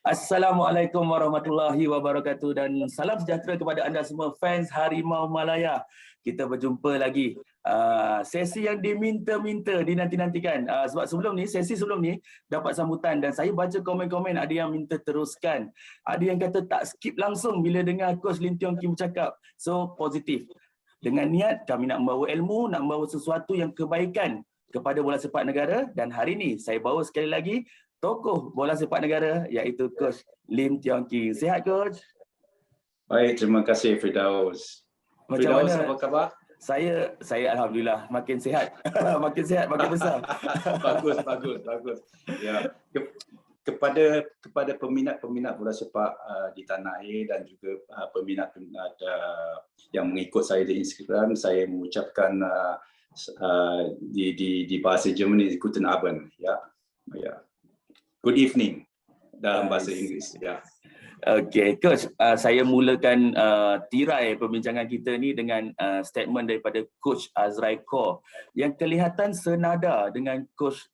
Assalamualaikum warahmatullahi wabarakatuh dan salam sejahtera kepada anda semua fans Harimau Malaya. Kita berjumpa lagi. Sesi yang diminta-minta, dinanti-nantikan. Sebab sesi sebelum ni dapat sambutan dan saya baca komen-komen, ada yang minta teruskan. Ada yang kata tak skip langsung bila dengar Coach Lim Tiong Kim bercakap. So, positif. Dengan niat kami nak membawa ilmu, nak membawa sesuatu yang kebaikan kepada bola sepak negara, dan hari ini saya bawa sekali lagi tokoh bola sepak negara iaitu Coach Lim Tiong Kim. Sihat Coach? Baik, terima kasih Firdaus. Macam Firdaus, mana? apa khabar? Saya alhamdulillah makin sihat. Makin sihat, makin besar. Bagus. Ya, kepada peminat-peminat bola sepak di tanah air dan juga peminat-peminat yang mengikut saya di Instagram, saya mengucapkan di bahasa Germany Guten Abend, ya. Good evening dalam bahasa Inggeris, ya. Okey, Coach, saya mulakan tirai perbincangan kita ni dengan statement daripada Coach Azrai Khor yang kelihatan senada dengan Coach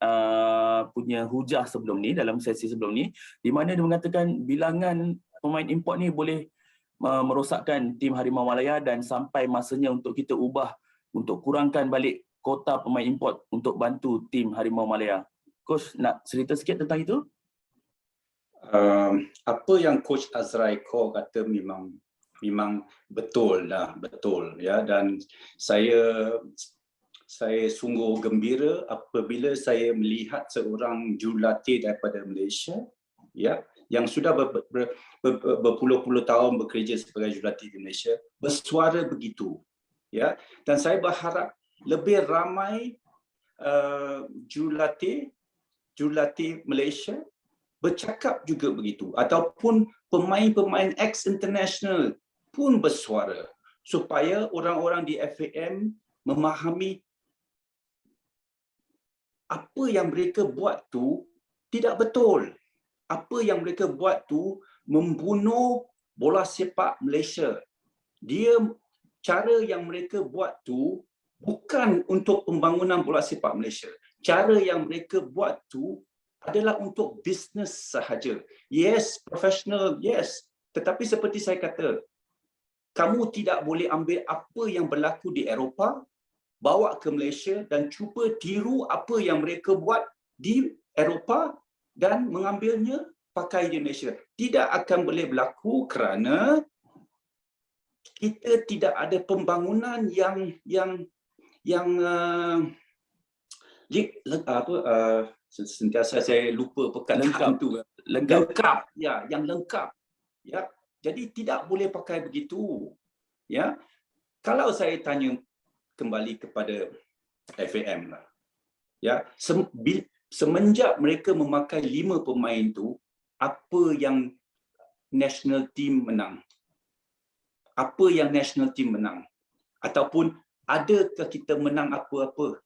punya hujah sebelum ni, dalam sesi sebelum ni, di mana dia mengatakan bilangan pemain import ni boleh merosakkan tim Harimau Malaya dan sampai masanya untuk kita ubah, untuk kurangkan balik kota pemain import untuk bantu tim Harimau Malaya. Coach nak cerita sikit tentang itu? Apa yang Coach Azrai Khor kata memang betul ya, dan saya sungguh gembira apabila saya melihat seorang jurulatih daripada Malaysia, ya, yang sudah berpuluh-puluh tahun bekerja sebagai jurulatih di Malaysia bersuara begitu, ya, dan saya berharap lebih ramai jurulatih Malaysia bercakap juga begitu, ataupun pemain-pemain ex-international pun bersuara supaya orang-orang di FAM memahami apa yang mereka buat tu tidak betul. Apa yang mereka buat tu membunuh bola sepak Malaysia. Cara yang mereka buat tu bukan untuk pembangunan bola sepak Malaysia. Cara yang mereka buat tu adalah untuk bisnes sahaja. Yes, professional, yes. Tetapi seperti saya kata, kamu tidak boleh ambil apa yang berlaku di Eropah, bawa ke Malaysia dan cuba tiru apa yang mereka buat di Eropah dan mengambilnya pakai di Malaysia. Tidak akan boleh berlaku kerana kita tidak ada pembangunan yang sentiasa saya lupa perkataan tu. Lengkap, ya, yang lengkap, ya. Jadi tidak boleh pakai begitu, ya. Kalau saya tanya kembali kepada FAM lah, ya, semenjak mereka memakai 5 pemain tu, apa yang national team menang? Apa yang national team menang? Ataupun adakah kita menang apa-apa?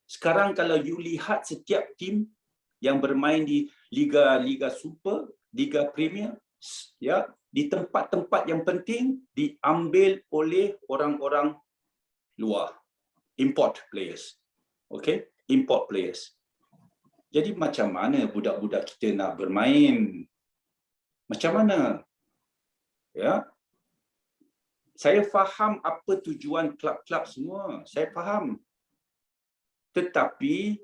Sekarang kalau you lihat setiap tim yang bermain di Liga Super, Liga Premier, ya, di tempat-tempat yang penting diambil oleh orang-orang luar, import players. Okay, import players. Jadi macam mana budak-budak kita nak bermain? Macam mana? Ya. Saya faham apa tujuan klub-klub semua. Saya faham. Tetapi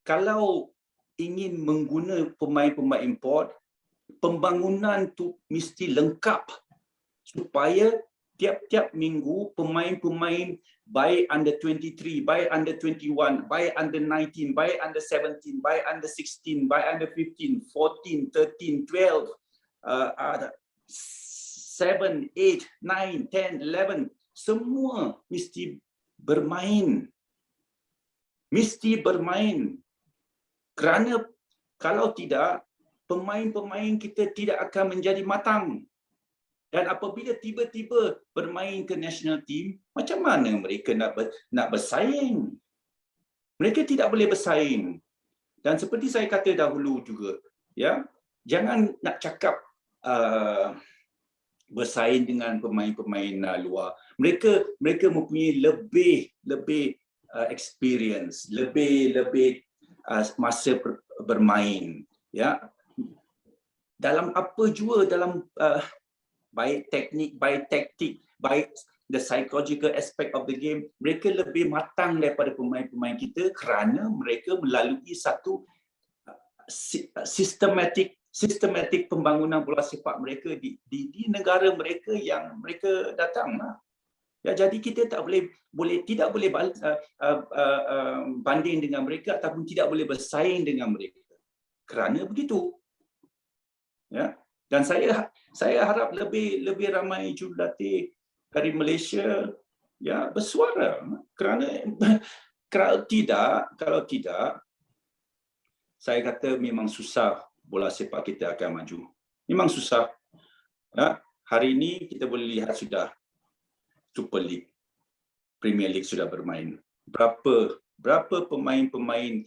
kalau ingin mengguna pemain-pemain import, pembangunan tu mesti lengkap supaya tiap-tiap minggu pemain-pemain baik under 23, baik under 21, baik under 19, baik under 17, baik under 16, baik under 15, 14, 13, 12, 7, 8, 9, 10, 11, semua mesti bermain. Kerana kalau tidak, pemain-pemain kita tidak akan menjadi matang. Dan apabila tiba-tiba bermain ke national team, macam mana mereka nak bersaing? Mereka tidak boleh bersaing. Dan seperti saya kata dahulu juga, ya, jangan nak cakap bersaing dengan pemain-pemain luar. Mereka mempunyai lebih experience, lebih masa bermain, ya. dalam apa jua, dalam baik teknik, baik taktik, baik the psychological aspect of the game, mereka lebih matang daripada pemain-pemain kita kerana mereka melalui satu sistematik pembangunan bola sepak mereka di negara mereka yang mereka datang lah. Ya, jadi kita tidak boleh banding dengan mereka ataupun tidak boleh bersaing dengan mereka kerana begitu. Ya, dan saya harap lebih ramai jurulatih dari Malaysia ya bersuara kerana kalau tidak saya kata memang susah bola sepak kita akan maju. Memang susah. Ya, hari ini kita boleh lihat sudah Super League, Premier League sudah bermain. Berapa pemain-pemain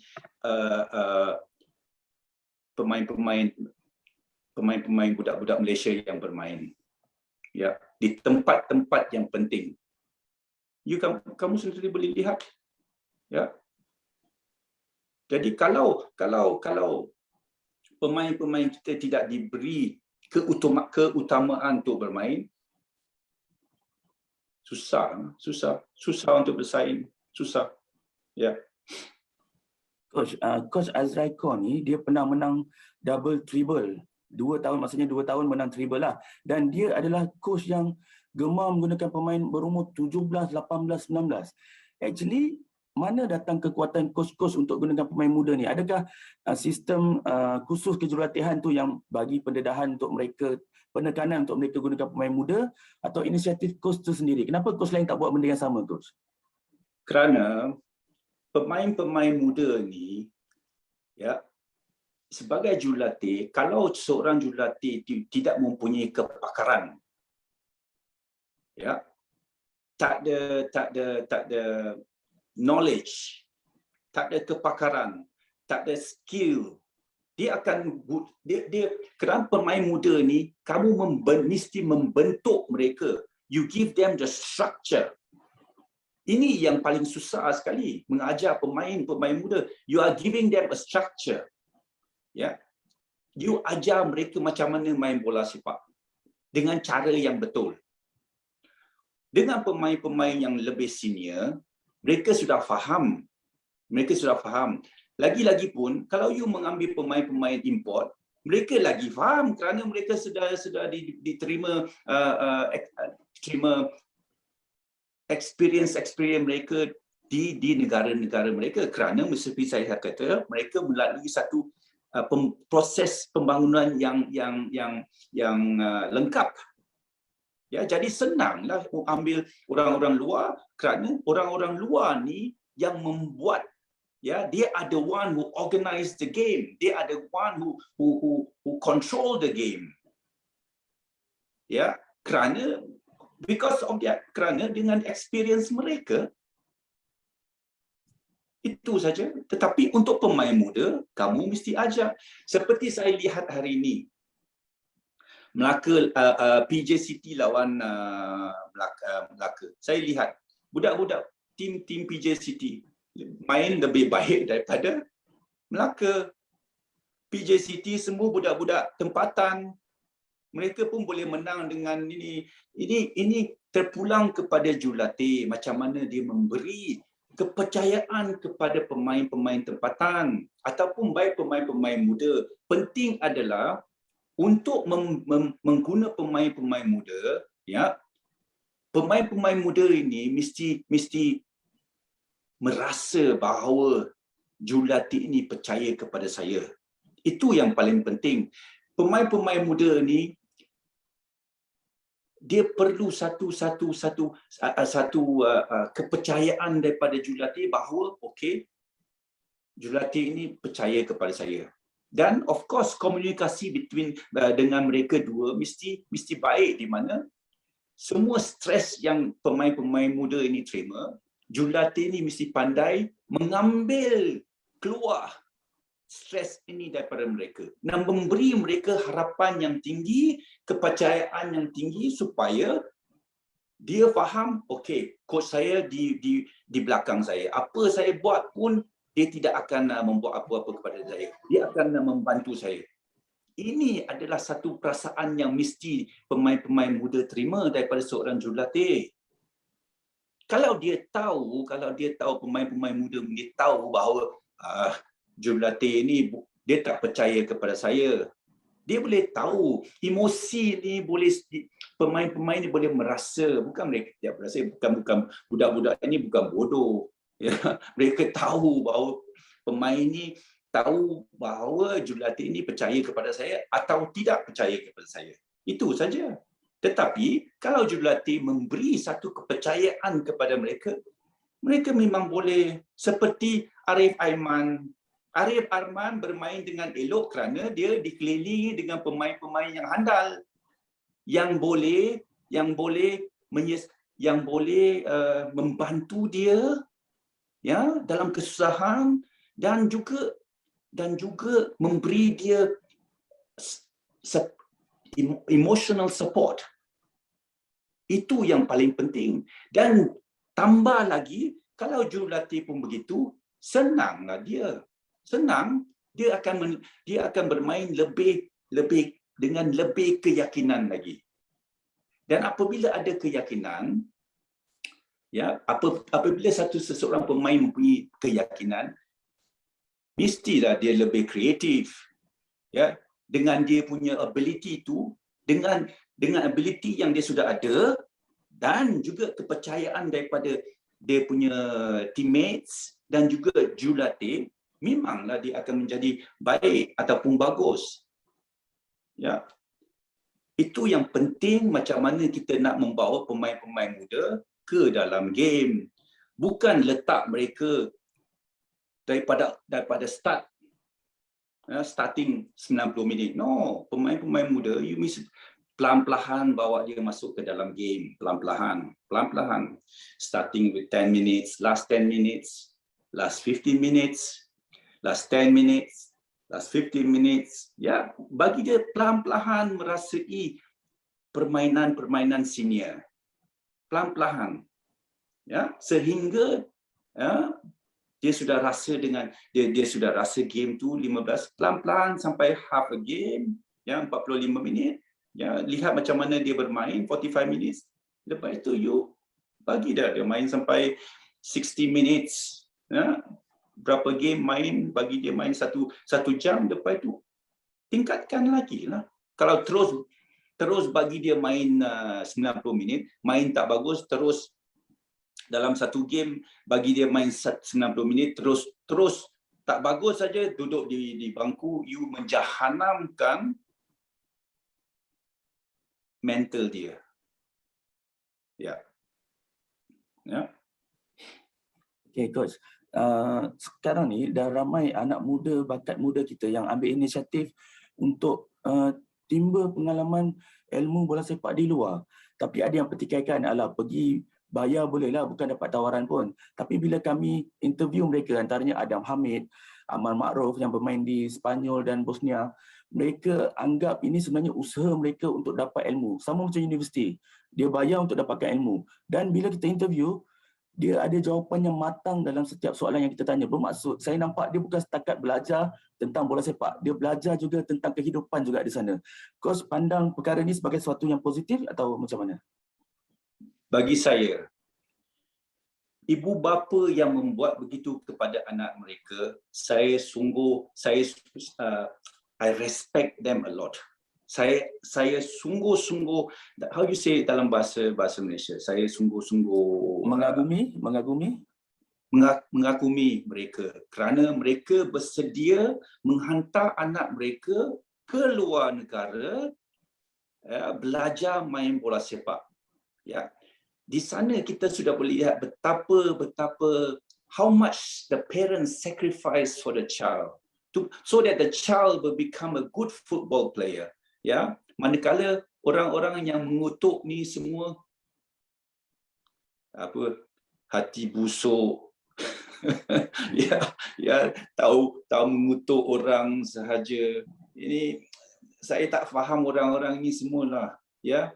budak-budak Malaysia yang bermain, ya, di tempat-tempat yang penting. Kamu sendiri boleh lihat, ya. Jadi kalau pemain-pemain kita tidak diberi keutamaan untuk bermain, susah untuk bersaing, susah. Ya. Coach Azraiko ni dia pernah menang double treble. 2 tahun, maksudnya 2 tahun menang treble lah. Dan dia adalah coach yang gemar menggunakan pemain berumur 17, 18, 19. Actually, mana datang kekuatan coach-coach untuk gunakan pemain muda ni? Adakah sistem khusus kejurulatihan tu yang bagi pendedahan untuk mereka, penekanan untuk mereka gunakan pemain muda, atau inisiatif coach tu sendiri? Kenapa coach lain tak buat benda yang sama, coach? Kerana pemain-pemain muda ni, ya, sebagai jurulatih, kalau seorang jurulatih tidak mempunyai kepakaran, ya, tak ada knowledge, tak ada kepakaran, tak ada skill, dia kerana pemain muda ni kamu mesti membentuk mereka. You give them the structure. Ini yang paling susah sekali, mengajar pemain muda. You are giving them a structure. Ya. You ajar mereka macam mana main bola sepak dengan cara yang betul. Dengan pemain-pemain yang lebih senior, mereka sudah faham. Lagi-lagi pun kalau you mengambil pemain-pemain import, mereka lagi faham kerana mereka sudah diterima terima experience mereka di negara-negara mereka, kerana seperti saya kata, mereka melalui satu proses pembangunan yang lengkap. Ya, jadi senanglah ambil orang-orang luar kerana orang-orang luar ni yang membuat, ya, dia ada one who organize the game, dia ada one who control the game. Ya, kerana kerana dengan experience mereka, itu saja. Tetapi untuk pemain muda, kamu mesti ajar. Seperti saya lihat hari ini, Melaka, PJ City lawan Melaka. Saya lihat budak-budak tim PJ City main lebih baik daripada Melaka. PJ City semua budak-budak tempatan. Mereka pun boleh menang dengan ini. Ini terpulang kepada jurulatih, macam mana dia memberi kepercayaan kepada pemain-pemain tempatan ataupun baik pemain-pemain muda. Penting adalah untuk menggunakan pemain-pemain muda, ya, pemain-pemain muda ini mesti merasa bahawa jurulatih ini percaya kepada saya. Itu yang paling penting. Pemain-pemain muda ni dia perlu satu kepercayaan daripada jurulatih bahawa okey, jurulatih ini percaya kepada saya. Dan of course komunikasi dengan mereka dua mesti baik, di mana semua stres yang pemain-pemain muda ini terima, jurulatih ini mesti pandai mengambil keluar stres ini daripada mereka dan memberi mereka harapan yang tinggi, kepercayaan yang tinggi, supaya dia faham, okey, coach saya di belakang saya. Apa saya buat pun dia tidak akan membuat apa-apa kepada saya. Dia akan membantu saya. ini adalah satu perasaan yang mesti pemain-pemain muda terima daripada seorang jurulatih. Kalau dia tahu pemain-pemain muda dia tahu bahawa jurulatih ini dia tak percaya kepada saya. Dia boleh tahu emosi ni, boleh pemain-pemain ni boleh merasa, bukan mereka tidak merasa, bukan budak-budak ini bukan bodoh. Ya, mereka tahu bahawa pemain ni tahu bahawa jurulatih ini percaya kepada saya atau tidak percaya kepada saya. Itu saja. Tetapi kalau jurulatih memberi satu kepercayaan kepada mereka, mereka memang boleh seperti Arif Arman bermain dengan elok kerana dia dikelilingi dengan pemain-pemain yang handal yang boleh membantu dia ya dalam kesusahan dan juga memberi dia emotional support. Itu yang paling penting. Dan tambah lagi, kalau jurulatih pun begitu, senanglah dia. Senang, dia akan bermain dengan lebih keyakinan lagi. Dan apabila ada keyakinan, ya, apabila seseorang pemain mempunyai keyakinan, mestilah dia lebih kreatif, ya, dengan dia punya ability itu, dengan ability yang dia sudah ada dan juga kepercayaan daripada dia punya teammates dan juga jurulatih, memanglah dia akan menjadi baik ataupun bagus. Ya. Itu yang penting, macam mana kita nak membawa pemain-pemain muda ke dalam game. Bukan letak mereka daripada start, starting 90 minit. No, pemain-pemain muda, you mesti pelan-pelan bawa dia masuk ke dalam game. Pelan-pelan. Starting with 10 minutes, last 10 minutes, last 15 minutes, last 10 minutes, last 15 minutes. Ya, bagi dia pelan-pelan merasai permainan senior. Pelan-pelan. Ya, sehingga ya, dia sudah rasa dia sudah rasa game tu 15, pelan-pelan sampai half a game, ya, 45 minit. Ya, lihat macam mana dia bermain 45 minutes. Lepas itu you bagi dia main sampai 60 minutes. Ya, berapa game main, bagi dia main satu jam, lepas itu tingkatkan lagi lah. Kalau terus bagi dia main 90 minit, main tak bagus, terus dalam satu game bagi dia main 90 minit, terus tak bagus saja, duduk di bangku, you menjahanamkan mental dia. Ya. Okay, Coach. Sekarang ni dah ramai anak muda, bakat muda kita yang ambil inisiatif untuk timba pengalaman ilmu bola sepak di luar. Tapi ada yang pertikaikan, pergi bayar bolehlah, bukan dapat tawaran pun. Tapi bila kami interview mereka, antaranya Adam Hamid, Amal Ma'ruf yang bermain di Spanyol dan Bosnia, mereka anggap ini sebenarnya usaha mereka untuk dapat ilmu. Sama macam universiti, dia bayar untuk dapatkan ilmu. Dan bila kita interview, dia ada jawapan yang matang dalam setiap soalan yang kita tanya. Bermaksud, saya nampak dia bukan setakat belajar tentang bola sepak, dia belajar juga tentang kehidupan juga di sana. Coach pandang perkara ini sebagai sesuatu yang positif atau macam mana? Bagi saya, ibu bapa yang membuat begitu kepada anak mereka, I respect them a lot. Saya sungguh-sungguh, how you say dalam bahasa Malaysia, saya sungguh-sungguh mengagumi mereka kerana mereka bersedia menghantar anak mereka ke luar negara, belajar main bola sepak. Ya. Di sana kita sudah boleh lihat betapa how much the parents sacrifice for the child so that the child will become a good football player. Ya, manakala orang-orang yang mengutuk ni semua hati busuk. ya tahu mengutuk orang sahaja. Ini saya tak faham orang-orang ini semualah. Ya,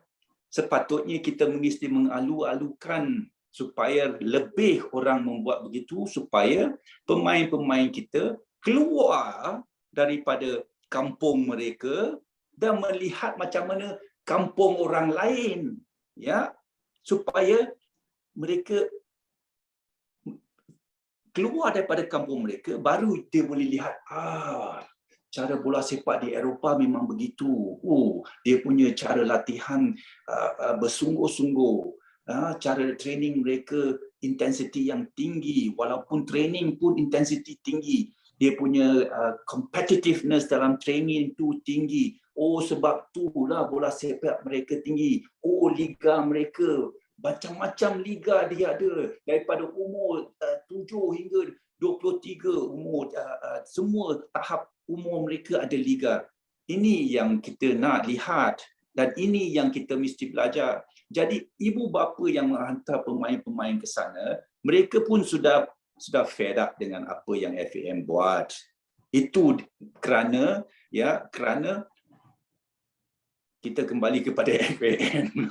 sepatutnya kita mesti mengalu-alukan supaya lebih orang membuat begitu, supaya pemain-pemain kita keluar daripada kampung mereka dan melihat macam mana kampung orang lain, ya, supaya mereka keluar daripada kampung mereka, baru dia boleh lihat, cara bola sepak di Eropah memang begitu. Dia punya cara latihan bersungguh-sungguh. Cara training mereka intensity yang tinggi, walaupun training pun intensity tinggi. Dia punya competitiveness dalam training tu tinggi. Sebab itulah bola sepak mereka tinggi. Liga mereka macam-macam liga dia ada, daripada umur 7 hingga 23 umur, semua tahap umur mereka ada liga. Ini yang kita nak lihat dan ini yang kita mesti belajar. Jadi ibu bapa yang menghantar pemain-pemain ke sana, mereka pun sudah fed up dengan apa yang FAM buat. Itu kerana kita kembali kepada FAM.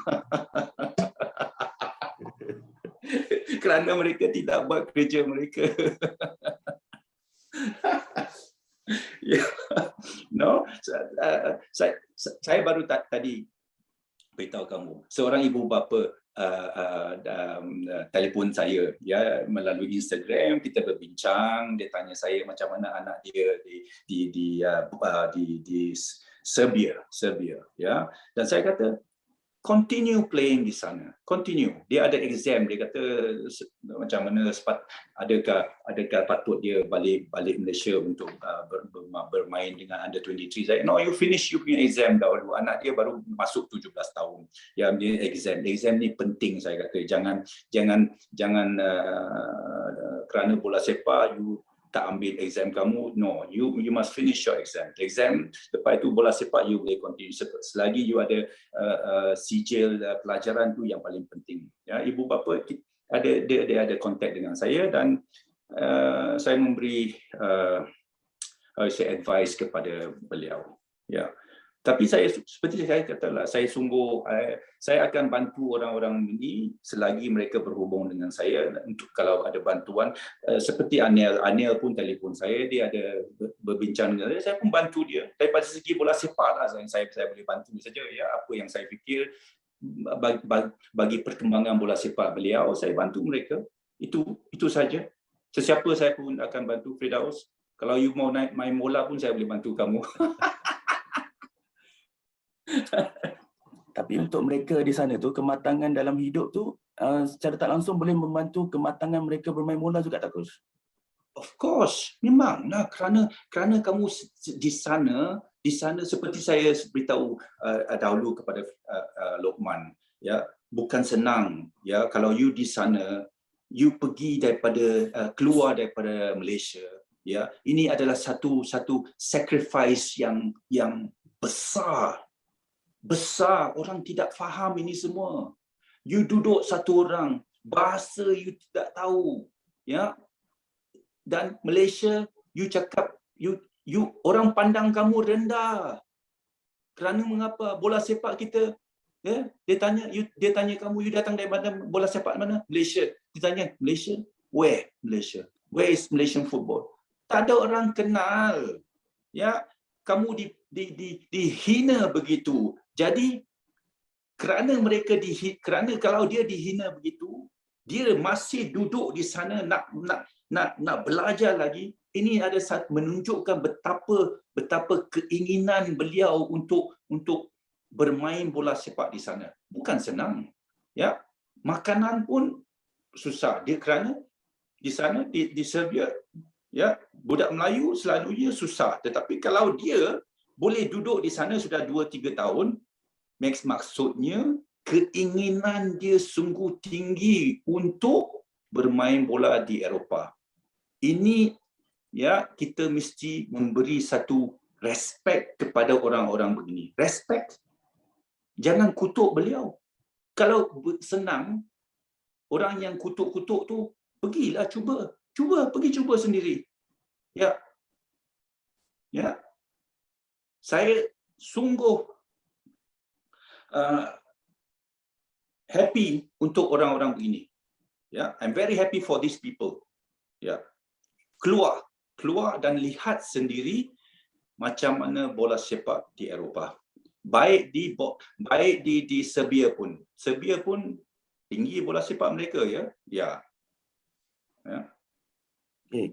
Kerana mereka tidak buat kerja mereka. No, saya baru tadi beritahu kamu, seorang ibu bapa telefon saya, ya, melalui Instagram, kita berbincang. Dia tanya saya macam mana anak dia di Serbia, ya. Dan saya kata, continue playing di sana, continue. Dia ada exam, dia kata macam mana adakah patut dia balik Malaysia untuk bermain dengan under 23. Saya, no, you finish you punya exam dahulu. Anak dia baru masuk 17 tahun. Ya, dia exam ni penting, saya kata. Jangan kerana bola sepak you tak ambil exam kamu. No, you must finish your exam. Lepas itu bola sepak you boleh continue. Selagi you ada sijil pelajaran tu yang paling penting. Ya, ibu bapa dia ada kontak dengan saya dan saya memberi advice kepada beliau. Ya. Tapi seperti saya katalah, saya akan bantu orang-orang ini selagi mereka berhubung dengan saya. Untuk kalau ada bantuan, seperti Anil pun telefon saya, dia ada berbincang dengan saya pun bantu dia. Daripada segi bola sepak lah, saya boleh bantu saja. Ya, apa yang saya fikir bagi perkembangan bola sepak beliau, saya bantu mereka. Itu saja. Sesiapa saya pun akan bantu, Firdaus. Kalau you mau naik main bola pun saya boleh bantu kamu. Tapi untuk mereka di sana tu, kematangan dalam hidup tu secara tak langsung boleh membantu kematangan mereka bermain bola juga, tak, Coach? Of course, memanglah, kerana kamu di sana seperti saya beritahu dahulu kepada Lokman, ya, bukan senang, ya. Kalau you di sana, you pergi keluar daripada Malaysia, ya, ini adalah satu sacrifice yang besar. Orang tidak faham ini semua. You duduk satu orang, bahasa you tidak tahu, ya. Dan Malaysia, you cakap, you orang pandang kamu rendah. Kerana mengapa? Bola sepak kita, ya, dia tanya kamu, you datang dari mana, bola sepak mana? Malaysia. Dia tanya, Malaysia? Where? Malaysia. Where is Malaysian football? Tak ada orang kenal. Ya, kamu dihina begitu. Jadi kerana kalau dia dihina begitu, dia masih duduk di sana nak belajar lagi. Ini ada menunjukkan betapa keinginan beliau untuk bermain bola sepak di sana. Bukan senang. Ya, makanan pun susah. Dia kerana di sana di Serbia, ya, budak Melayu selalunya susah. Tetapi kalau dia boleh duduk di sana sudah 2-3 tahun, maksudnya keinginan dia sungguh tinggi untuk bermain bola di Eropah. Ini, ya, kita mesti memberi satu respect kepada orang-orang begini. Respect. Jangan kutuk beliau. Kalau senang, orang yang kutuk-kutuk tu, pergilah pergi cuba sendiri. Ya. Ya. Saya sungguh happy untuk orang-orang begini. Ya, I'm very happy for these people. Ya. Keluar dan lihat sendiri macam mana bola sepak di Eropah. Baik di Serbia pun. Serbia pun tinggi bola sepak mereka, ya. Ya.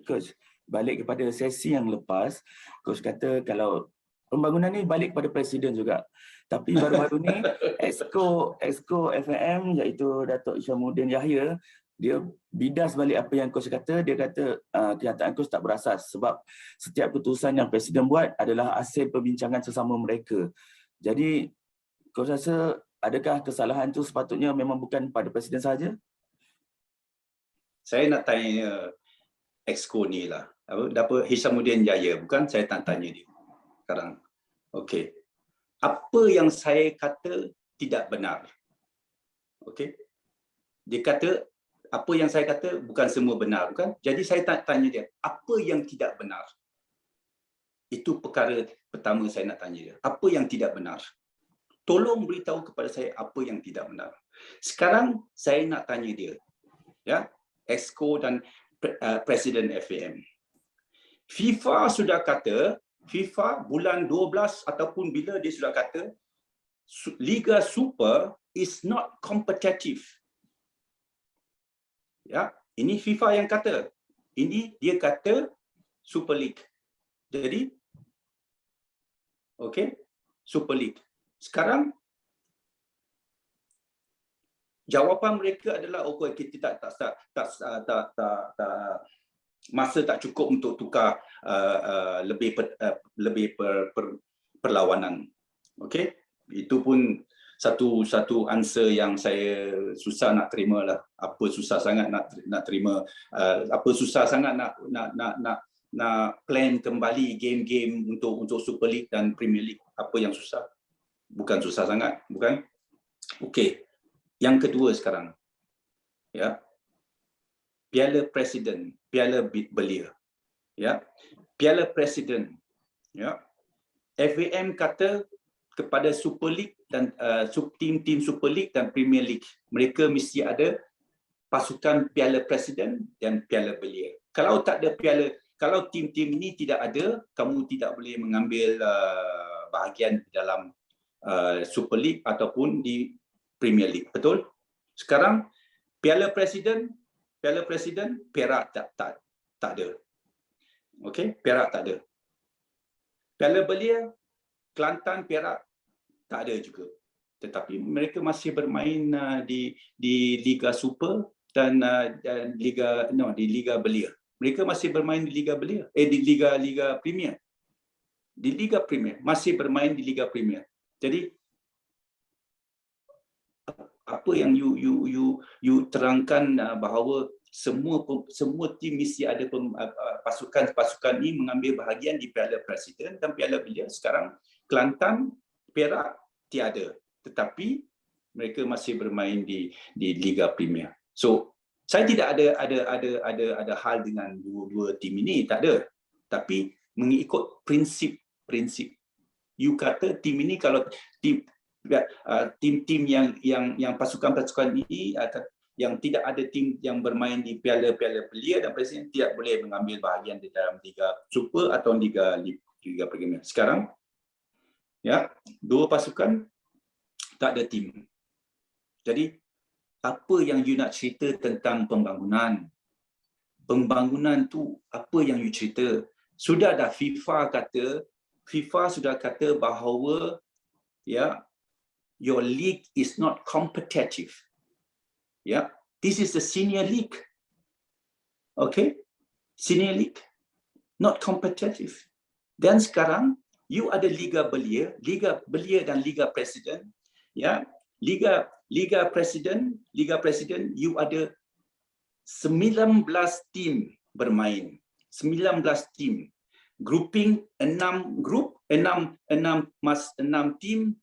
Coach, balik kepada sesi yang lepas, Coach kata kalau pembangunan ni balik kepada Presiden juga. Tapi baru-baru ni Exco FAM iaitu Datuk Syamuddin Yahya, dia bidas balik apa yang Coach kata. Dia kata kenyataan Coach tak berasas sebab setiap keputusan yang Presiden buat adalah hasil perbincangan sesama mereka. Jadi Coach rasa adakah kesalahan tu sepatutnya memang bukan pada Presiden sahaja? Saya nak tanya Exco ni lah. Apa Hishamuddin Jaya, bukan? Saya tak tanya dia sekarang. Okey. Apa yang saya kata tidak benar. Okey. Dia kata apa yang saya kata bukan semua benar, bukan? Jadi saya tak tanya dia, apa yang tidak benar? Itu perkara pertama saya nak tanya dia. Apa yang tidak benar? Tolong beritahu kepada saya apa yang tidak benar. Sekarang saya nak tanya dia. Ya, Exco dan Presiden FAM. FIFA sudah kata, FIFA bulan 12 ataupun bila dia sudah kata Liga Super is not competitive. Ya, ini FIFA yang kata. Ini dia kata Super League. Jadi okey, Super League. Sekarang jawapan mereka adalah kita tak masa tak cukup untuk tukar lebih perlawanan. Okey, itu pun satu answer yang saya susah nak terima lah. Apa susah sangat nak terima, apa susah sangat nak plan kembali game-game untuk Super League dan Premier League. Apa yang susah? Bukan susah sangat, bukan? Okey. Yang kedua sekarang. Ya. Piala Presiden, Piala Belia. Ya. Piala Presiden. Ya. FAM kata kepada Super League dan tim-tim Super League dan Premier League, mereka mesti ada pasukan Piala Presiden dan Piala Belia. Kalau tak ada kalau tim-tim ini tidak ada, kamu tidak boleh mengambil bahagian dalam Super League ataupun di Premier League. Betul? Sekarang Piala Presiden Perak tak ada. Okey, Perak tak ada. Piala Belia, Kelantan, Perak tak ada juga. Tetapi mereka masih bermain di Liga Super dan di Liga Belia. Mereka masih bermain di Liga Belia, di Liga Premier. Di Liga Premier, masih bermain di Liga Premier. Jadi apa yang you terangkan bahawa semua tim mesti ada pasukan ini mengambil bahagian di Piala Presiden dan Piala Belia. Sekarang Kelantan, Perak tiada, tetapi mereka masih bermain di Liga Premier. So saya tidak ada hal dengan dua tim ini, tak ada. Tapi mengikut prinsip. You kata tim ini, kalau tim-tim yang pasukan-pasukan ini yang tidak ada tim yang bermain di Piala Belia dan Presiden tidak boleh mengambil bahagian di dalam Liga Super atau Liga Premier. Sekarang ya, dua pasukan tak ada tim. Jadi apa yang you nak cerita tentang pembangunan? Pembangunan tu apa yang you cerita? Sudah dah FIFA sudah kata bahawa ya, your league is not competitive. Yeah, this is the senior league. Okay, senior league, not competitive. Dan sekarang you ada Liga Belia dan Liga Presiden. Ya, Liga Presiden, you ada 19 tim bermain. 19 tim. Grouping 6 tim,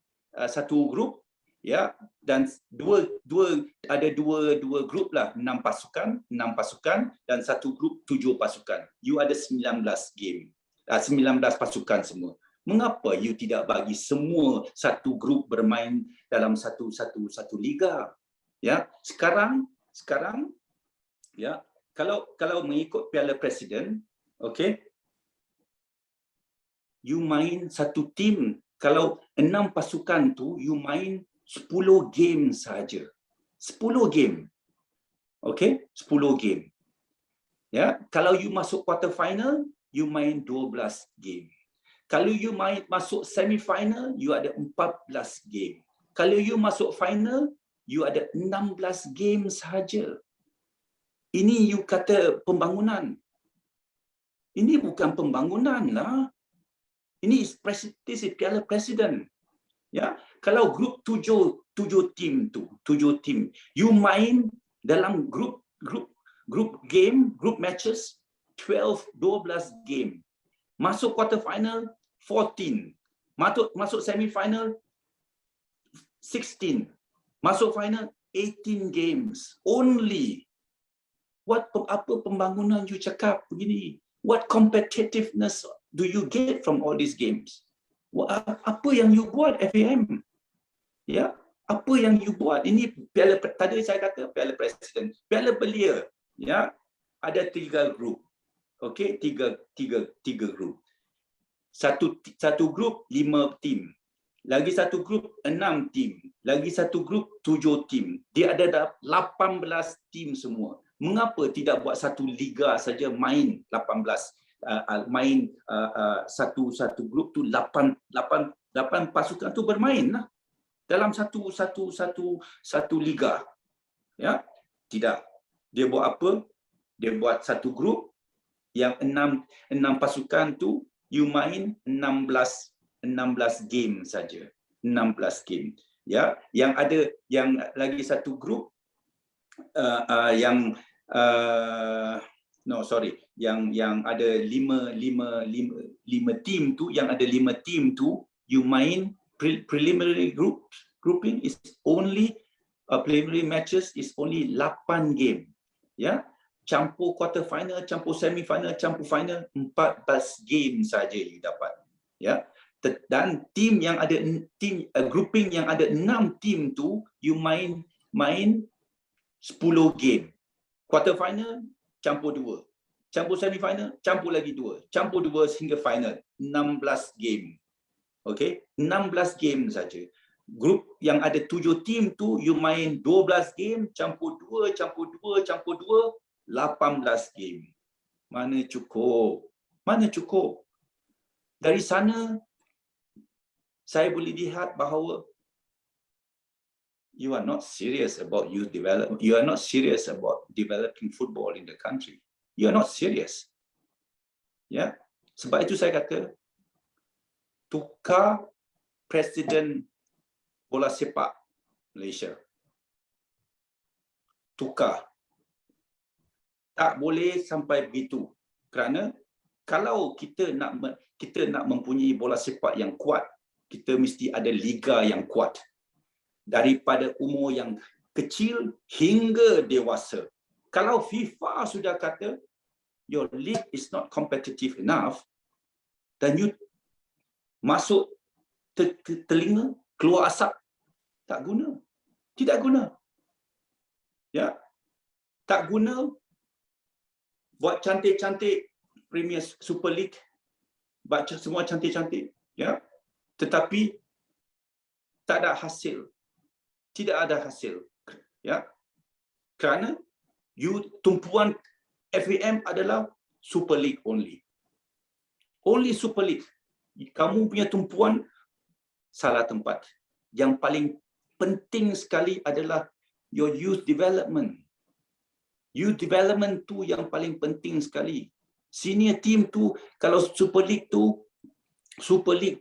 satu grup. Ya, dan ada dua grup lah, 6 pasukan dan satu grup 7 pasukan. You ada 19 game, 19 pasukan semua. Mengapa you tidak bagi semua satu grup bermain dalam satu liga? Ya, sekarang ya, kalau mengikut Piala Presiden, okey, you main satu tim, kalau 6 pasukan tu, you main 10 game saja. 10 game. Okay? 10 game. Ya, kalau you masuk quarter final, you main 12 game. Kalau you masuk semi final, you ada 14 game. Kalau you masuk final, you ada 16 game sahaja. Ini you kata pembangunan. Ini bukan pembangunan lah. Ini this is Piala Presiden. Ya, kalau grup 7 tim tu, 7 tim, you main dalam grup game, group matches 12 game. Masuk quarter final 14. Masuk semi final 16. Masuk final 18 games only. Apa pembangunan you cakap begini? What competitiveness do you get from all these games? Apa yang you buat FAM? Ya, apa yang you buat? Ini piala, tadi saya kata Piala Presiden, Piala Belia. Ya, ada 3 grup. Okey, tiga grup. Satu grup 5 tim. Lagi satu grup 6 tim. Lagi satu grup 7 tim. Dia ada 18 tim semua. Mengapa tidak buat satu liga saja main 18 satu grup tu 8 pasukan tu bermain lah dalam satu liga. Ya, tidak. Dia buat apa? Dia buat satu grup yang 6 pasukan tu you main 16 game saja. 16 game. Ya, yang lagi satu grup yang ada 5 tim tu, yang ada 5 tim tu you main preliminary grouping is only preliminary matches is only 8 game. Ya, campur quarter final, campur semi final, campur final 14 game saja you dapat. Ya, dan tim yang ada grouping yang ada 6 tim tu you main 10 game. Quarter final campur 2. Campur semi final campur lagi 2. Campur 2 hingga final. 16 game. Okey, 16 game saja. Grup yang ada 7 tim tu you main 12 game, campur 2, 18 game. Mana cukup? Mana cukup? Dari sana saya boleh lihat bahawa you are not serious about youth development. You are not serious about developing football in the country. You are not serious. Ya, sebab itu saya kata tukar presiden bola sepak Malaysia. Tukar. Tak boleh sampai begitu. Kerana kalau kita nak mempunyai bola sepak yang kuat, kita mesti ada liga yang kuat. Daripada umur yang kecil hingga dewasa. Kalau FIFA sudah kata your league is not competitive enough, dan you masuk telinga, keluar asap, tak guna. Tidak guna. Ya. Tak guna buat cantik-cantik Premier Super League, baca semua cantik-cantik, ya. Tetapi tak ada hasil. Tidak ada hasil, ya, kerana tumpuan FAM adalah Super League only Super League. Kamu punya tumpuan salah tempat. Yang paling penting sekali adalah your youth development tu yang paling penting sekali. Senior team tu, kalau Super League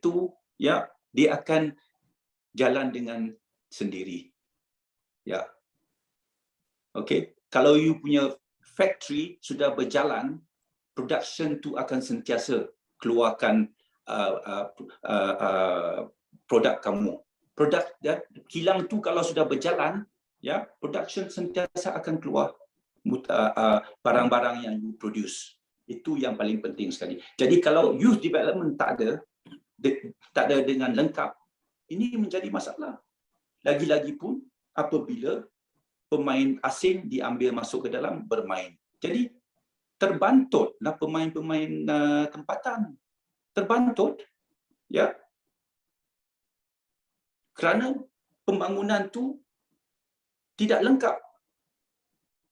tu, ya, dia akan jalan dengan sendiri. Ya. Okey, kalau you punya factory sudah berjalan, production tu akan sentiasa keluarkan produk kamu. Produk kilang tu kalau sudah berjalan, ya, production sentiasa akan keluar barang-barang yang you produce. Itu yang paling penting sekali. Jadi kalau youth development tak ada dengan lengkap, ini menjadi masalah. Lagi-lagi pun apabila pemain asing diambil masuk ke dalam bermain. Jadi terbantutlah pemain-pemain tempatan. Terbantut. Ya, kerana pembangunan tu tidak lengkap.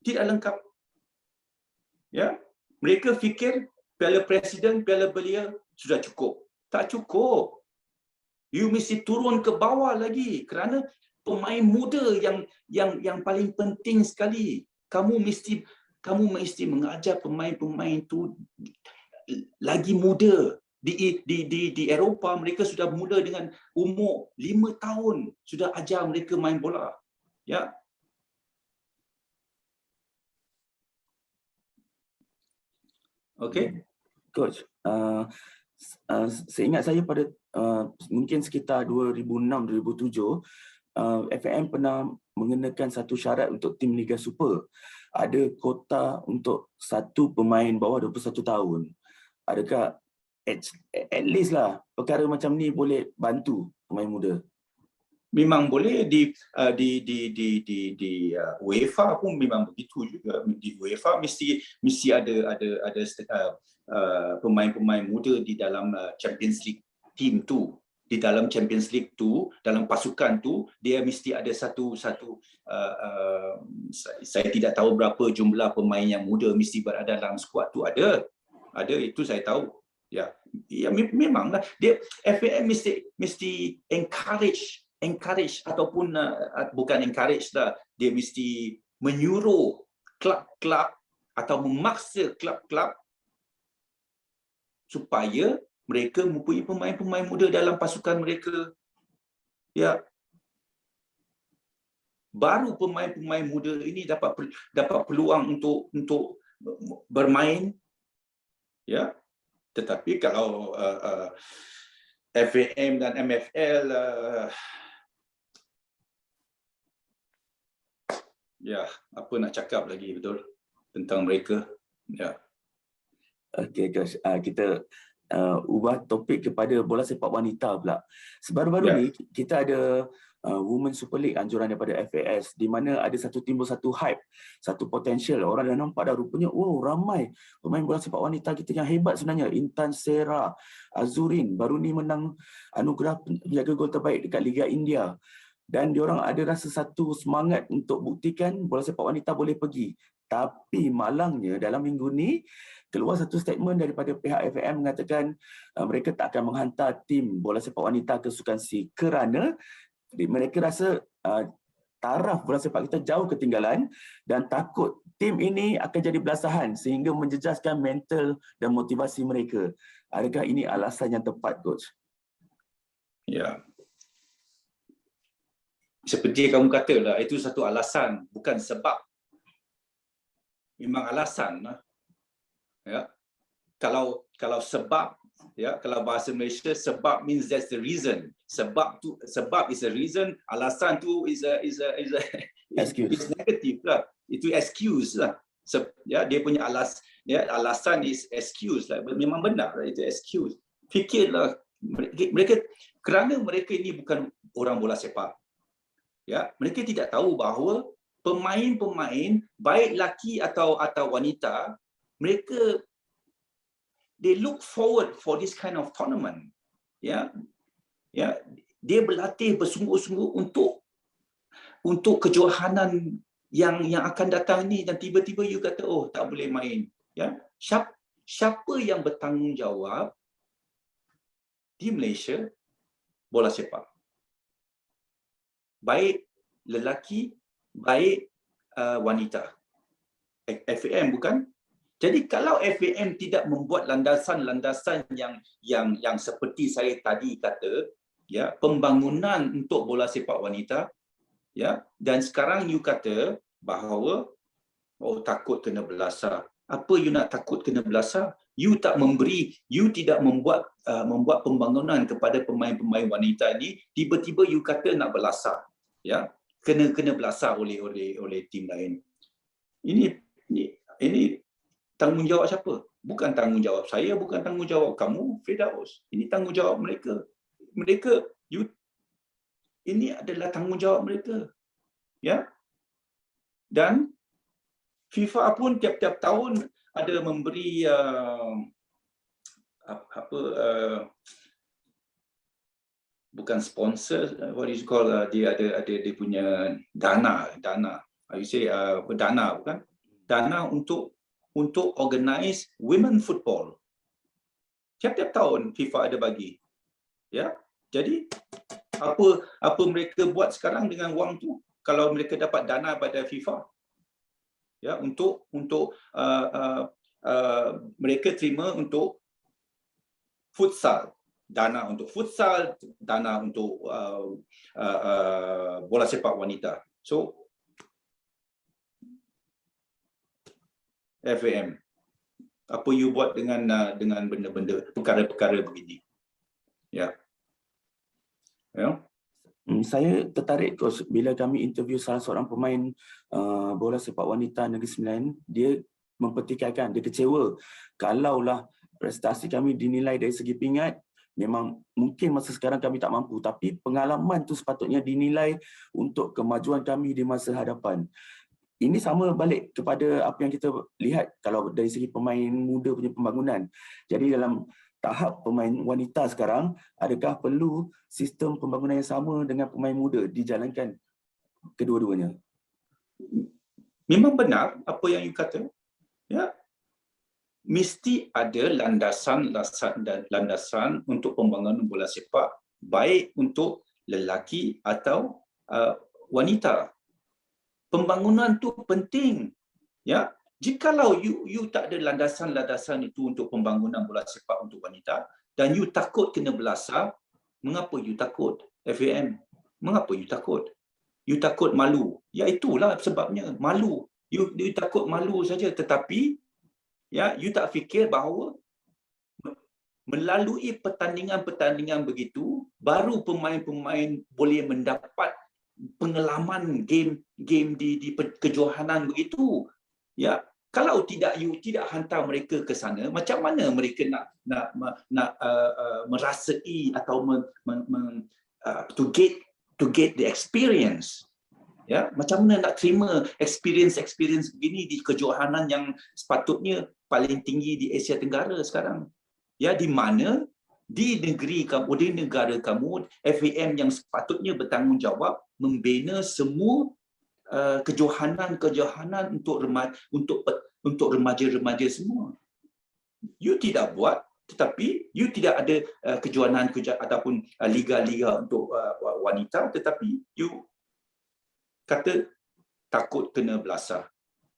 Tidak lengkap. Ya, mereka fikir Piala Presiden, Piala Belia sudah cukup. Tak cukup. You mesti turun ke bawah lagi kerana pemain muda yang paling penting sekali. Kamu mesti mengajar pemain-pemain tu lagi muda. Di Eropah mereka sudah mula dengan umur 5 tahun sudah ajar mereka main bola. Ya. Okey. Coach, seingat saya pada mungkin sekitar 2006-2007, FAM pernah mengenakan satu syarat untuk tim Liga Super. Ada kota untuk satu pemain bawah 21 tahun. Adakah at least lah perkara macam ni boleh bantu pemain muda? Memang boleh di UEFA pun memang begitu juga. Di UEFA mesti ada pemain-pemain muda di dalam Champions League team tu. Di dalam Champions League tu, dalam pasukan tu, dia mesti ada satu saya tidak tahu berapa jumlah pemain yang muda mesti berada dalam skuad tu. Ada itu saya tahu. Ya, memanglah dia FAM mesti encourage ataupun bukan encourage lah, dia mesti menyuruh klub-klub atau memaksa klub-klub supaya mereka mempunyai pemain-pemain muda dalam pasukan mereka. Ya, baru pemain-pemain muda ini dapat peluang untuk bermain. Ya, tetapi kalau FAM dan MFL ya, apa nak cakap lagi betul tentang mereka. Ya. Okey, Coach. Kita ubah topik kepada bola sepak wanita pula. Sebaru-baru ni kita ada Women Super League anjuran daripada FAS, di mana ada satu timbul satu hype, satu potential. Orang dah nampak dah rupanya, oh ramai pemain bola sepak wanita kita yang hebat sebenarnya. Intan Sera, Azurin baru ni menang anugerah penjaga gol terbaik dekat Liga India. Dan diorang ada rasa satu semangat untuk buktikan bola sepak wanita boleh pergi. Tapi malangnya dalam minggu ni keluar satu statement daripada pihak FAM mengatakan mereka tak akan menghantar tim bola sepak wanita ke Sukan C kerana mereka rasa taraf bola sepak kita jauh ketinggalan dan takut tim ini akan jadi belasahan sehingga menjejaskan mental dan motivasi mereka. Adakah ini alasan yang tepat, Coach? Ya. Seperti kamu katalah, itu satu alasan, bukan sebab. Memang alasan. Ya. Kalau sebab, ya, kalau bahasa Malaysia, sebab means that's the reason. Sebab is a reason, alasan tu is negative lah. Itu excuse lah. Ya, dia punya alasan is excuse lah. Memang benar lah, itu excuse. Fikirlah mereka, kerana mereka ini bukan orang bola sepak. Ya, mereka tidak tahu bahawa pemain-pemain baik lelaki atau wanita, mereka they look forward for this kind of tournament. Ya, dia berlatih bersungguh-sungguh untuk kejohanan yang akan datang ni, dan tiba-tiba you kata oh tak boleh main. Ya, siapa yang bertanggungjawab di Malaysia bola sepak? Baik lelaki, baik wanita. FAM bukan? Jadi kalau FAM tidak membuat landasan-landasan yang seperti saya tadi kata, ya, pembangunan untuk bola sepak wanita, ya, dan sekarang you kata bahawa oh takut kena belasah. Apa you nak takut kena belasah? You tidak membuat pembangunan kepada pemain-pemain wanita ni, tiba-tiba you kata nak belasah. Ya, kena belasah oleh tim lain. Ini tanggungjawab siapa? Bukan tanggungjawab saya, bukan tanggungjawab kamu, Firdaus. Ini tanggungjawab mereka. Ini adalah tanggungjawab mereka. Ya. Dan FIFA pun tiap-tiap tahun ada memberi bukan sponsor, what is called, dia dia punya dana you say dana, bukan dana untuk organize women football. Tiap-tiap tahun FIFA ada bagi, ya. Jadi apa mereka buat sekarang dengan wang tu, kalau mereka dapat dana pada FIFA, ya, untuk mereka terima untuk futsal, dana untuk futsal, dana untuk bola sepak wanita. So FAM, apa you buat dengan benda-benda, perkara-perkara begini? Ya. Ya. Saya tertarik Coach bila kami interview salah seorang pemain bola sepak wanita Negeri Sembilan, dia mempertikaikan, dia kecewa kalaulah prestasi kami dinilai dari segi pingat. Memang mungkin masa sekarang kami tak mampu, tapi pengalaman tu sepatutnya dinilai untuk kemajuan kami di masa hadapan. Ini sama balik kepada apa yang kita lihat kalau dari segi pemain muda punya pembangunan. Jadi dalam tahap pemain wanita sekarang, adakah perlu sistem pembangunan yang sama dengan pemain muda dijalankan kedua-duanya? Memang benar apa yang you kata. Ya. Mesti ada landasan untuk pembangunan bola sepak, baik untuk lelaki atau wanita. Pembangunan tu penting, ya. Jikalau you tak ada landasan itu untuk pembangunan bola sepak untuk wanita dan you takut kena belasah, mengapa you takut? FAM, mengapa you takut? You takut malu. Ya, itulah sebabnya, malu. You takut malu saja, tetapi ya, you tak fikir bahawa melalui pertandingan-pertandingan begitu baru pemain-pemain boleh mendapat pengalaman game di kejohanan begitu. Ya, kalau tidak you tidak hantar mereka ke sana, macam mana mereka nak merasai atau to get the experience? Ya, macam mana nak terima experience begini di kejohanan yang sepatutnya paling tinggi di Asia Tenggara sekarang? Ya, di mana di negara kamu, FAM yang sepatutnya bertanggungjawab membina semua kejohanan untuk remaja-remaja semua. You tidak buat, tetapi you tidak ada kejohanan ataupun liga-liga untuk wanita, tetapi you kata takut kena belasah.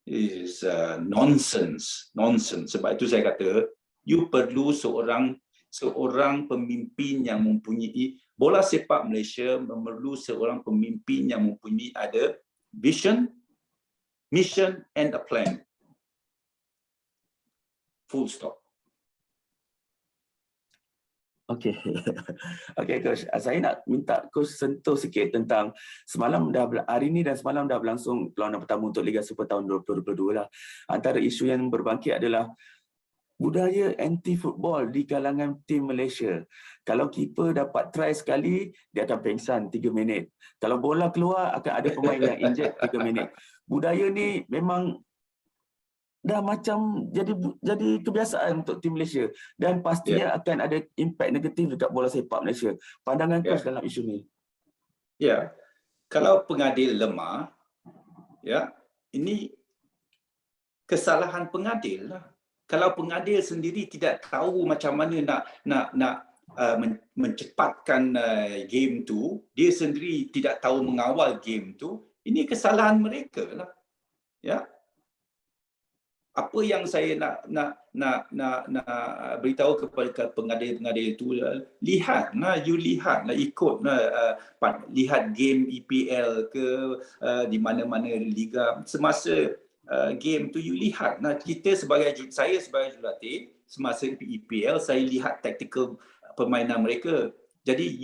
Is nonsense. Sebab itu saya kata you perlu seorang pemimpin yang mempunyai, bola sepak Malaysia memerlu seorang pemimpin yang mempunyai ada vision, mission and a plan. Full stop. Okey. Okey Coach, saya nak minta Coach sentuh sikit tentang hari ini dan semalam dah berlangsung perlawanan pertama untuk Liga Super tahun 2022 lah. Antara isu yang berbangkit adalah budaya anti-football di kalangan tim Malaysia. Kalau keeper dapat try sekali, dia akan pengsan 3 minit. Kalau bola keluar, akan ada pemain yang inject 3 minit. Budaya ni memang dah macam jadi kebiasaan untuk tim Malaysia dan pastinya akan ada impak negatif dekat bola sepak Malaysia. Pandangan Coach dalam isu ni? Ya, kalau pengadil lemah, ya, ini kesalahan pengadil lah. Kalau pengadil sendiri tidak tahu macam mana nak mencepatkan game tu, dia sendiri tidak tahu mengawal game tu, ini kesalahan mereka lah. Ya. Apa yang saya nak beritahu kepada pengadil-pengadil itu, lihatlah, ikutlah, lihat game EPL ke di mana-mana liga, semasa game tu you lihat. Nah, saya sebagai jurulatih, semasa EPL saya lihat taktikal permainan mereka. Jadi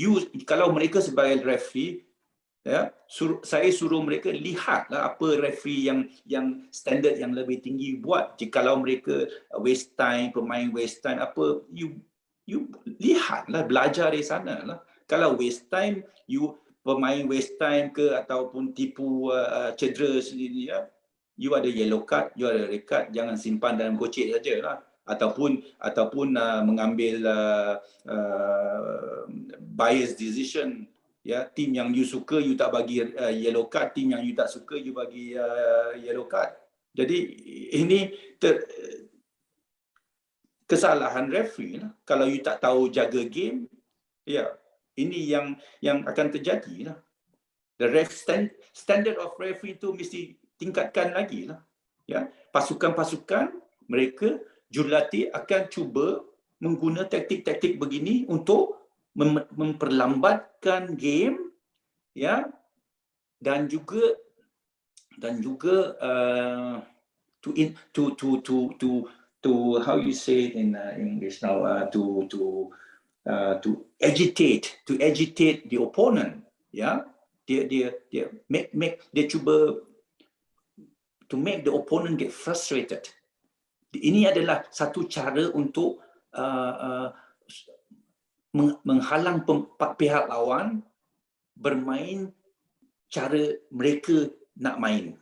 kalau mereka sebagai referee, ya, saya suruh mereka lihatlah apa referee yang standard yang lebih tinggi buat. Jikalau mereka waste time, pemain waste time, apa, you lihatlah, belajar dari sana lah. Kalau waste time, pemain waste time ke ataupun tipu cedera sendiri, ya, you ada yellow card, you ada red card, jangan simpan dalam kocek saja lah. ataupun mengambil bias decision, ya, tim yang you suka you tak bagi yellow card, tim yang you tak suka you bagi yellow card. Jadi ini kesalahan referee lah. Kalau you tak tahu jaga game, ya, ini yang akan terjadi lah. The standard of referee itu mesti tingkatkan lagi lah. Ya, pasukan-pasukan mereka jurulatih akan cuba mengguna taktik-taktik begini untuk memperlambatkan game, ya, dan juga to how you say it in English now, to agitate the opponent, ya. Dia cuba to make the opponent get frustrated. Ini adalah satu cara untuk menghalang pihak lawan bermain cara mereka nak main.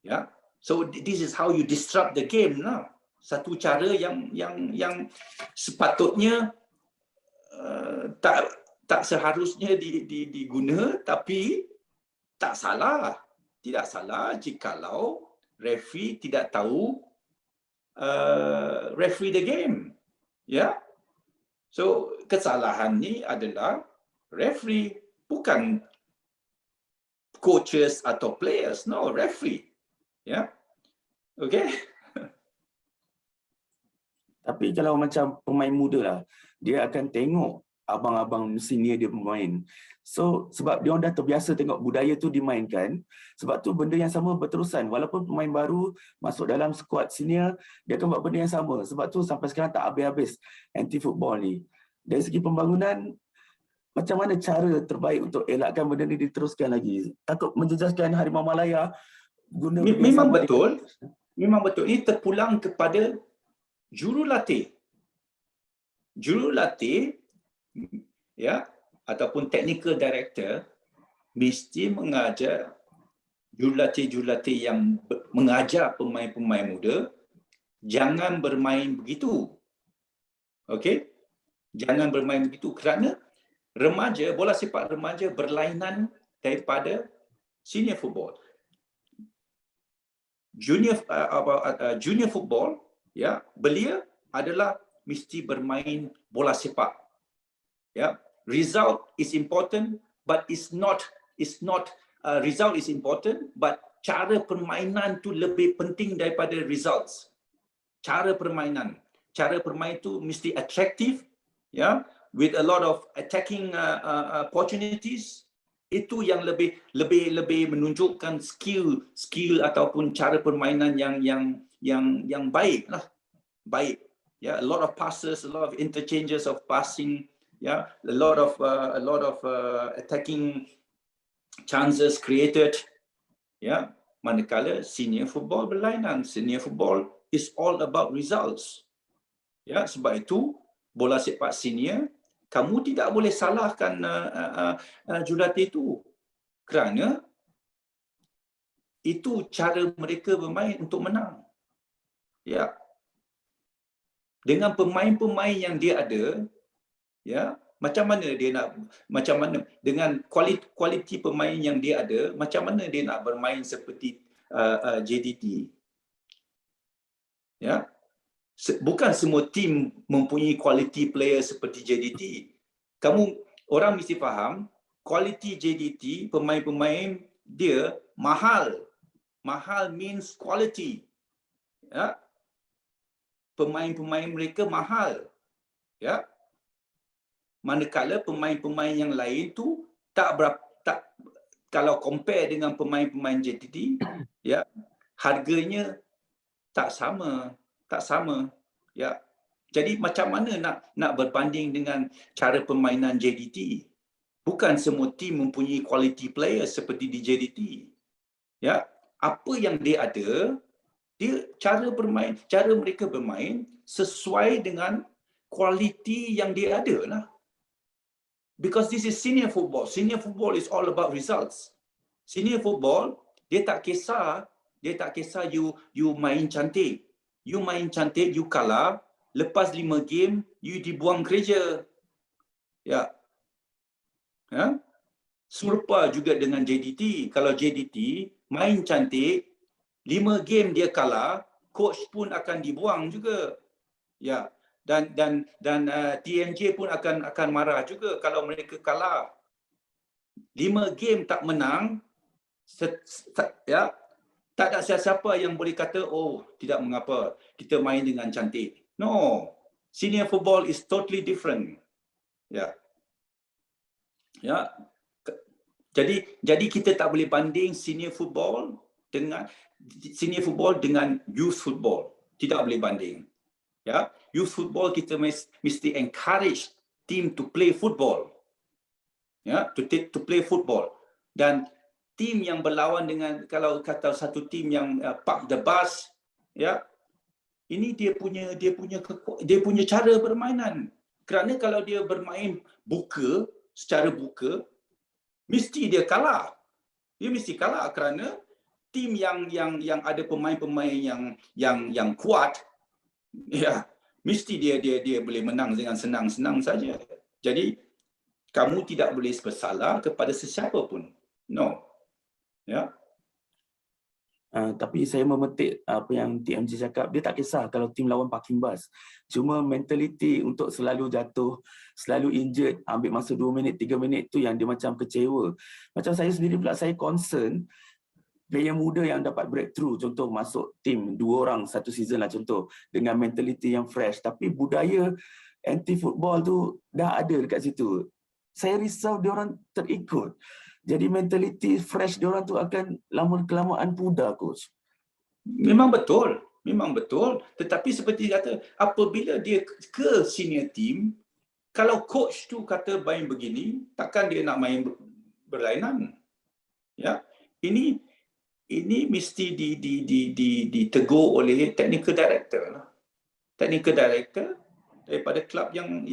Ya. So this is how you disrupt the game lah. Satu cara yang sepatutnya tak seharusnya diguna, tapi tak salah. Tidak salah jikalau referee tidak tahu referee the game. Ya. So kesalahan ni adalah referee, bukan coaches atau players. No, referee. Ya. Okay. Tapi kalau macam pemain muda lah, dia akan tengok abang-abang senior dia bermain. So sebab dia orang dah terbiasa tengok budaya tu dimainkan, sebab tu benda yang sama berterusan. Walaupun pemain baru masuk dalam skuad senior, dia akan buat benda yang sama. Sebab tu sampai sekarang tak habis-habis anti-football ni. Dari segi pembangunan, macam mana cara terbaik untuk elakkan benda ni diteruskan lagi? Takut menjejaskan Harimau Malaya guna memang betul. Memang betul. Ini terpulang kepada jurulatih. Jurulatih, ya, ataupun technical director mesti mengajar jurulatih-jurulatih yang mengajar pemain-pemain muda jangan bermain begitu. Okey? Jangan bermain begitu kerana remaja, bola sepak remaja berlainan daripada senior football. Junior football, ya, belia adalah mesti bermain bola sepak. Ya, result is important, but result is important, but cara permainan tu lebih penting daripada results. Cara permainan tu mesti attractive, ya, with a lot of attacking opportunities. Itu yang lebih menunjukkan skill ataupun cara permainan yang baik lah. Baik. Ya, a lot of passes, a lot of interchanges of passing, ya, a lot of attacking chances created. Ya, manakala senior football berlainan. Senior football is all about results. Ya, sebab itu bola sepak senior, kamu tidak boleh salahkan jurulatih itu, kerana itu cara mereka bermain untuk menang. Ya, dengan pemain-pemain yang dia ada, ya, macam mana dengan kualiti pemain yang dia ada, macam mana dia nak bermain seperti JDT? Ya. Bukan semua tim mempunyai quality player seperti JDT. Orang mesti faham, quality JDT, pemain-pemain dia mahal. Mahal means quality. Ya. Pemain-pemain mereka mahal. Ya. Manakala pemain-pemain yang lain tu kalau compare dengan pemain-pemain JDT, ya, harganya tak sama. Ya. Jadi macam mana nak berbanding dengan cara permainan JDT? Bukan semua tim mempunyai quality player seperti di JDT. Ya. Apa yang dia ada, cara mereka bermain sesuai dengan kualiti yang dia ada lah. Because this is senior football. Senior football is all about results. Senior football, dia tak kisah you main cantik. you main cantik, you kalah, lepas 5 game, you dibuang kerja. Ya. Ya. Serupa juga dengan JDT. Kalau JDT main cantik, 5 game dia kalah, coach pun akan dibuang juga. Ya. Dan TMJ pun akan marah juga kalau mereka kalah. 5 game tak menang, ya, tak ada siapa yang boleh kata, oh, tidak mengapa, kita main dengan cantik. No, senior football is totally different. Ya, ya. Jadi kita tak boleh banding senior football dengan youth football. Tidak boleh banding. Ya, youth football kita mesti encourage team to play football. Ya, to play football. Dan tim yang berlawan dengan, kalau kata satu tim yang park the bus, ya, ini dia punya cara permainan. Kerana kalau dia bermain secara buka, mesti dia kalah. Dia mesti kalah kerana tim yang ada pemain-pemain yang kuat, ya, mesti dia boleh menang dengan senang-senang saja. Jadi kamu tidak boleh bersalah kepada sesiapa pun. No. Ya. Tapi saya memetik apa yang TMJ cakap, dia tak kisah kalau tim lawan parking bus. Cuma mentaliti untuk selalu jatuh, selalu injured, ambil masa 2 minit, 3 minit tu yang dia macam kecewa. Macam saya sendiri pula, saya concern player muda yang dapat breakthrough, contoh masuk tim 2 orang satu season lah contoh, dengan mentaliti yang fresh. Tapi budaya anti-football tu dah ada dekat situ. Saya risau dia orang terikut. Jadi mentaliti fresh diorang tu akan lama-kelamaan pudar, coach. Memang betul. Tetapi seperti kata, apabila dia ke senior team, kalau coach tu kata main begini, takkan dia nak main berlainan. Ya, ini mesti ditegur oleh technical director. Technical director daripada klub yang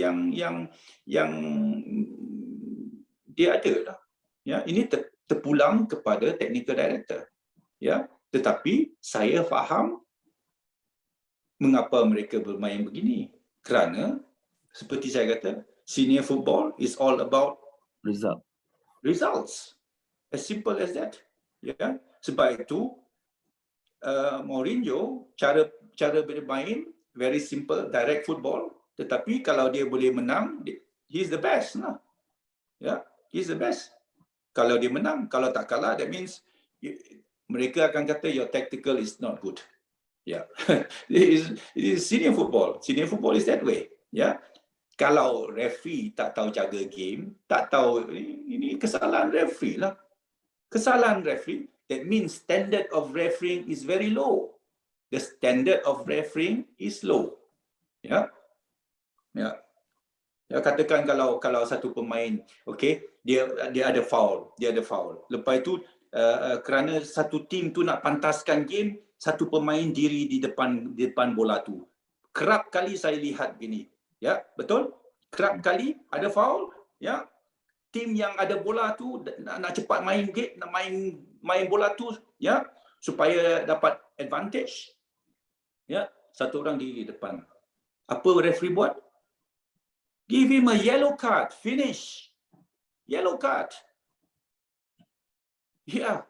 dia ada lah. Ya, ini terpulang kepada technical director. Ya, tetapi saya faham mengapa mereka bermain begini. Kerana seperti saya kata, senior football is all about results. As simple as that. Ya, sebab itu Mourinho cara bermain very simple, direct football. Tetapi kalau dia boleh menang, he's the best lah. Ya, he's the best. Kalau dia menang, kalau tak kalah, that means mereka akan kata your tactical is not good. Ya, it is senior football. Senior football is that way. Ya, kalau referee tak tahu jaga game, tak tahu, ini kesalahan referee lah. Kesalahan referee, that means standard of refereeing is very low. The standard of refereeing is low. Ya, ya. Ya, katakan kalau satu pemain, okey, dia ada foul. Lepas itu kerana satu tim tu nak pantaskan game, satu pemain diri di depan bola tu. Kerap kali saya lihat gini. Ya, betul? Kerap kali ada foul, ya. Tim yang ada bola tu nak cepat main game, nak main bola tu, ya, supaya dapat advantage. Ya, satu orang diri di depan. Apa referee buat? Give him a yellow card. Finish. Yellow card. Ya.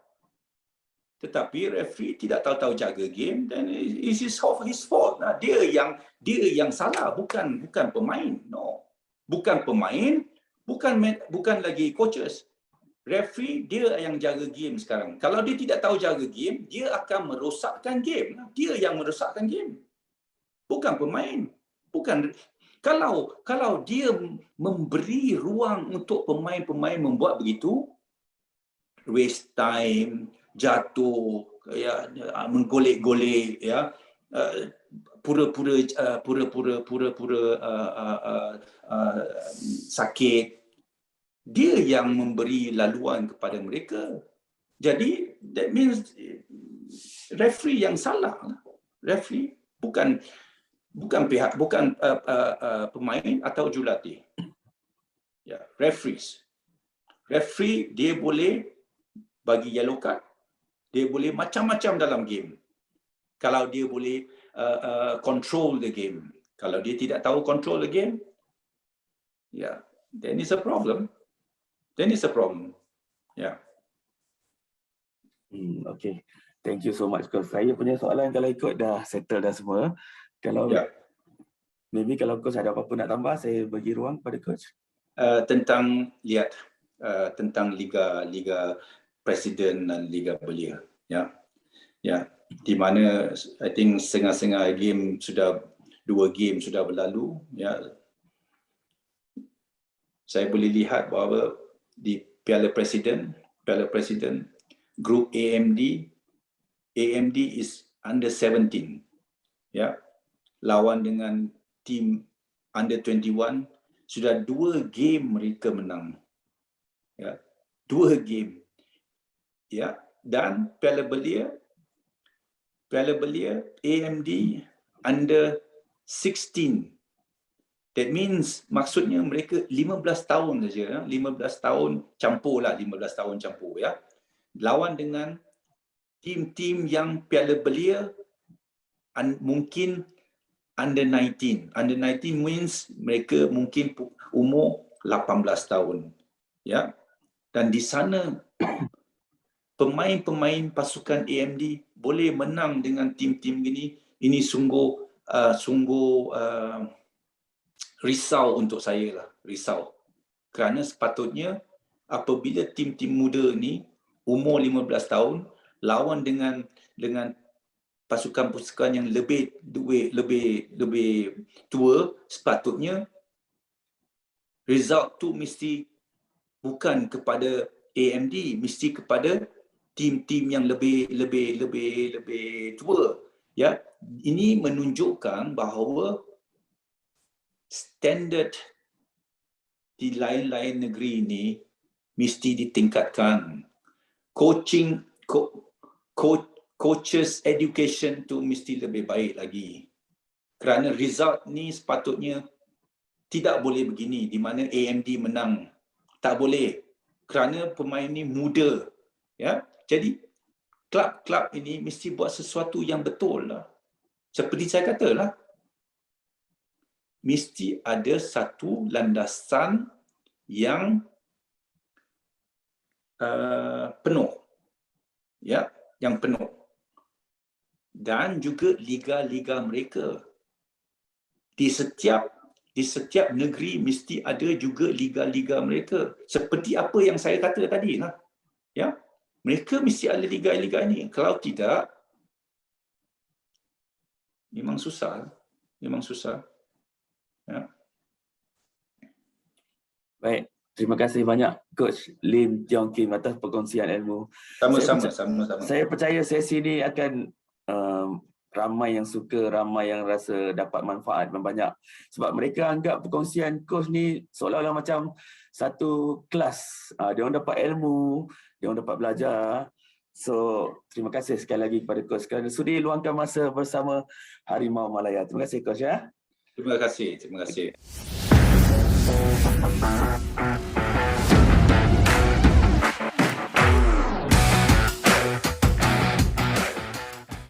Tetapi referee tidak tahu-tahu jaga game dan it's his fault. Nah, dia yang salah, bukan pemain. No. Bukan pemain, bukan lagi coaches. Referee dia yang jaga game sekarang. Kalau dia tidak tahu jaga game, dia akan merosakkan game. Dia yang merosakkan game. Bukan pemain. Kalau dia memberi ruang untuk pemain-pemain membuat begitu, waste time, jatuh, ya, menggolek-golek, ya, pura-pura sakit, dia yang memberi laluan kepada mereka. Jadi that means referee yang salah. Referee bukan pemain atau jurulatih. Ya, referee dia boleh bagi yellow card, dia boleh macam-macam dalam game. Kalau dia boleh control the game. Kalau dia tidak tahu control the game, then it's a problem. Yeah. Okay. Thank you so much, Coach. Saya punya soalan kalau ikut dah settle dah semua. Kalau maybe kalau Coach ada apa-apa nak tambah, saya bagi ruang pada Coach. Tentang Liga Presiden dan Liga Belia. Di mana I think setengah-setengah game sudah 2 game sudah berlalu. Saya boleh lihat bahawa di Piala Presiden grup AMD is under 17. Lawan dengan tim under 21 sudah 2 game mereka menang. 2 game. Dan Piala Belia AMD under 16. That means maksudnya mereka 15 tahun saja, 15 tahun campur. Lawan dengan tim-tim yang Piala Belia mungkin under 19. Under 19 means mereka mungkin umur 18 tahun. Dan di sana pemain-pemain pasukan AMD boleh menang dengan tim-tim gini. Ini sungguh risau untuk saya lah, risau. Kerana sepatutnya apabila tim-tim muda ni umur 15 tahun lawan dengan pasukan-pasukan yang lebih tua, sepatutnya result tu mesti bukan kepada AMD, mesti kepada tim-tim yang lebih tua. Ini menunjukkan bahawa standard di lain-lain negeri ini mesti ditingkatkan. Coaches education tu mesti lebih baik lagi. Kerana result ni sepatutnya tidak boleh begini di mana AMD menang. Tak boleh. Kerana pemain ni muda. Jadi klub-klub ini mesti buat sesuatu yang betul lah. Seperti saya katalah, mesti ada satu landasan yang penuh. Yang penuh. Dan juga liga-liga mereka. Di setiap negeri mesti ada juga liga-liga mereka. Seperti apa yang saya kata tadi lah. Mereka mesti ada liga-liga ini. Kalau tidak, memang susah. Baik, terima kasih banyak Coach Lim Tiong Kim atas perkongsian ilmu. Sama-sama. Saya percaya sesi ini akan ramai yang suka, ramai yang rasa dapat manfaat banyak. Sebab mereka anggap perkongsian Coach ni seolah-olah macam satu kelas. Dia orang dapat ilmu, dia orang dapat belajar. So, terima kasih sekali lagi kepada Coach kerana sudi luangkan masa bersama Harimau Malaya. Terima kasih Coach ya. Terima kasih.